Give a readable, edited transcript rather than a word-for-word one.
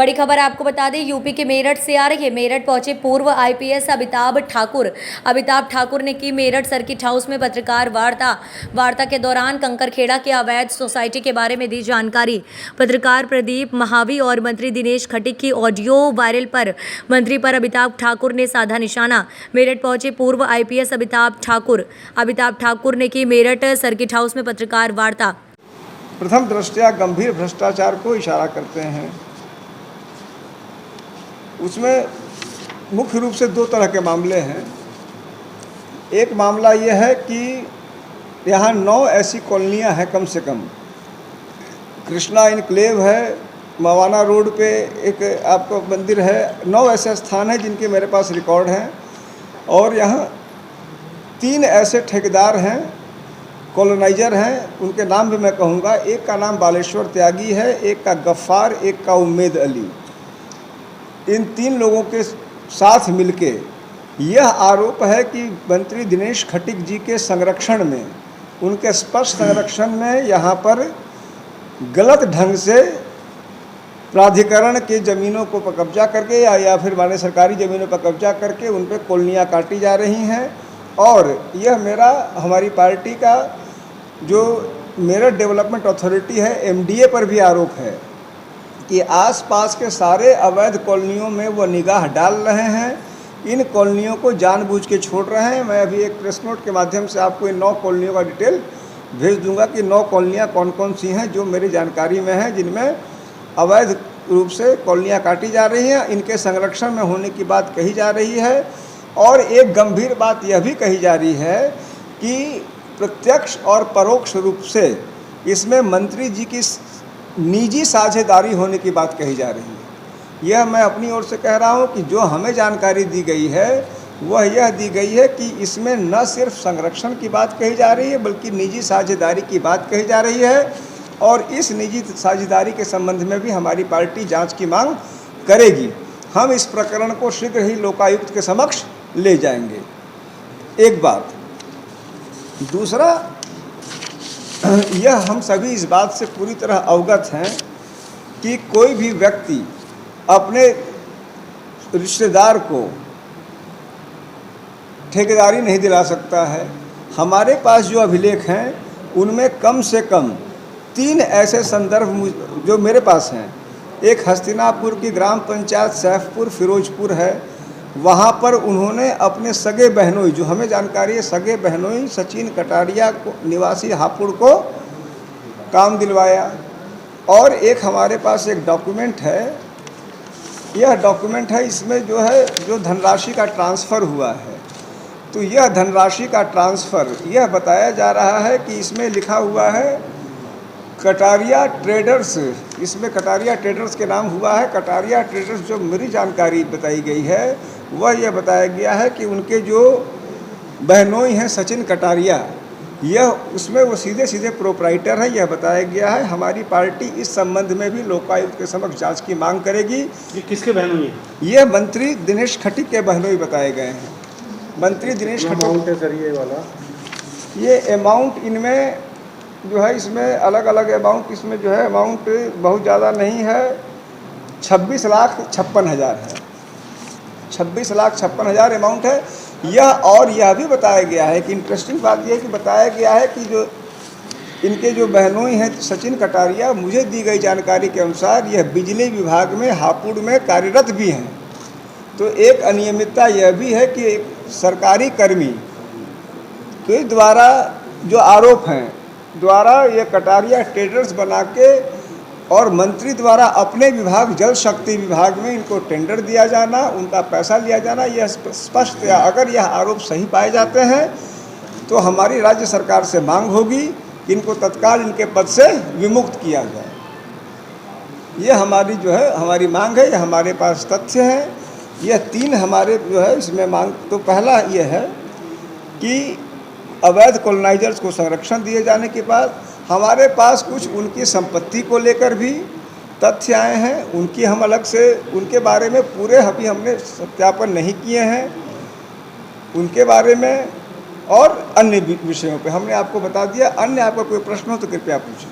बड़ी खबर आपको बता दें, यूपी के मेरठ से आ रही है। मेरठ पहुंचे पूर्व आईपीएस अमिताभ ठाकुर ने की मेरठ सर्किट हाउस में पत्रकार वार्ता के दौरान कंकरखेड़ा के अवैध सोसाइटी के बारे में दी जानकारी। पत्रकार प्रदीप महावी और मंत्री दिनेश खटीक की ऑडियो वायरल पर मंत्री पर अमिताभ ठाकुर ने साधा निशाना। मेरठ पहुंचे पूर्व आईपीएस अमिताभ ठाकुर ने की मेरठ सर्किट हाउस में पत्रकार वार्ता। प्रथम दृष्टया गंभीर भ्रष्टाचार को इशारा करते हैं। उसमें मुख्य रूप से दो तरह के मामले हैं। एक मामला यह है कि यहाँ 9 ऐसी कॉलोनियाँ हैं, कम से कम कृष्णा इनक्लेव है, मवाना रोड पे एक आपको मंदिर है। 9 ऐसे स्थान हैं जिनके मेरे पास रिकॉर्ड हैं। और यहाँ 3 ऐसे ठेकेदार हैं, कॉलोनाइजर हैं, उनके नाम भी मैं कहूँगा। एक का नाम बालेश्वर त्यागी है, एक का गफ्फार, एक का उम्मेद अली। इन 3 लोगों के साथ मिलके यह आरोप है कि मंत्री दिनेश खटीक जी के संरक्षण में, उनके स्पष्ट संरक्षण में यहाँ पर गलत ढंग से प्राधिकरण के ज़मीनों को पर कब्जा करके या फिर माने सरकारी ज़मीनों पर कब्जा करके उन पर कॉलोनियाँ काटी जा रही हैं। और यह हमारी पार्टी का जो मेरठ डेवलपमेंट अथॉरिटी है, एमडीए पर भी आरोप है कि आसपास के सारे अवैध कॉलोनियों में वो निगाह डाल रहे हैं, इन कॉलोनियों को जानबूझ के छोड़ रहे हैं। मैं अभी एक प्रेस नोट के माध्यम से आपको इन 9 कॉलोनियों का डिटेल भेज दूंगा कि 9 कॉलोनियाँ कौन कौन सी हैं जो मेरी जानकारी में हैं, जिनमें अवैध रूप से कॉलोनियाँ काटी जा रही हैं। इनके संरक्षण में होने की बात कही जा रही है। और एक गंभीर बात यह भी कही जा रही है कि प्रत्यक्ष और परोक्ष रूप से इसमें मंत्री जी की निजी साझेदारी होने की बात कही जा रही है। यह मैं अपनी ओर से कह रहा हूं कि जो हमें जानकारी दी गई है वह यह दी गई है कि इसमें न सिर्फ संरक्षण की बात कही जा रही है बल्कि निजी साझेदारी की बात कही जा रही है। और इस निजी साझेदारी के संबंध में भी हमारी पार्टी जांच की मांग करेगी। हम इस प्रकरण को शीघ्र ही लोकायुक्त के समक्ष ले जाएंगे। एक बात। दूसरा, यह हम सभी इस बात से पूरी तरह अवगत हैं कि कोई भी व्यक्ति अपने रिश्तेदार को ठेकेदारी नहीं दिला सकता है। हमारे पास जो अभिलेख हैं उनमें कम से कम 3 ऐसे संदर्भ जो मेरे पास हैं। एक हस्तिनापुर की ग्राम पंचायत सैफपुर फिरोजपुर है, वहाँ पर उन्होंने अपने सगे बहनोई, जो हमें जानकारी है सगे बहनोई सचिन कटारिया को निवासी हापुड़ को काम दिलवाया। और एक हमारे पास एक डॉक्यूमेंट है, यह डॉक्यूमेंट है, इसमें जो धनराशि का ट्रांसफ़र हुआ है, तो यह धनराशि का ट्रांसफ़र यह बताया जा रहा है कि इसमें लिखा हुआ है कटारिया ट्रेडर्स। इसमें कटारिया ट्रेडर्स के नाम हुआ है। कटारिया ट्रेडर्स, जो मेरी जानकारी बताई गई है वह यह बताया गया है कि उनके जो बहनोई हैं सचिन कटारिया, यह उसमें वो सीधे प्रोप्राइटर है, यह बताया गया है। हमारी पार्टी इस संबंध में भी लोकायुक्त के समक्ष जांच की मांग करेगी। ये किसके बहनोई है? यह मंत्री दिनेश खटीक के बहनोई बताए गए हैं। मंत्री दिनेश खटीक के जरिए वाला ये अमाउंट इनमें जो है, इसमें अलग अलग अमाउंट, इसमें जो है अमाउंट बहुत ज़्यादा नहीं है, 26,56,000 है। 26,56,000 अमाउंट है यह। और यह भी बताया गया है कि इंटरेस्टिंग बात यह है कि बताया गया है कि जो इनके जो बहनोई हैं सचिन कटारिया, मुझे दी गई जानकारी के अनुसार यह बिजली विभाग में हापुड़ में कार्यरत भी हैं। तो एक अनियमितता यह भी है कि एक सरकारी कर्मी के द्वारा जो आरोप हैं द्वारा ये कटारिया ट्रेडर्स बना के और मंत्री द्वारा अपने विभाग जल शक्ति विभाग में इनको टेंडर दिया जाना, उनका पैसा लिया जाना, यह स्पष्ट है। अगर यह आरोप सही पाए जाते हैं तो हमारी राज्य सरकार से मांग होगी कि इनको तत्काल इनके पद से विमुक्त किया जाए। यह हमारी हमारी मांग है, यह हमारे पास तथ्य हैं। यह 3 हमारे इसमें मांग। तो पहला यह है कि अवैध कॉलोनाइजर्स को संरक्षण दिए जाने के बाद हमारे पास कुछ उनकी संपत्ति को लेकर भी तथ्य आए हैं। उनकी हम अलग से उनके बारे में पूरे अभी हमने सत्यापन नहीं किए हैं उनके बारे में, और अन्य विषयों पे हमने आपको बता दिया। अन्य आपका कोई प्रश्न हो तो कृपया पूछें।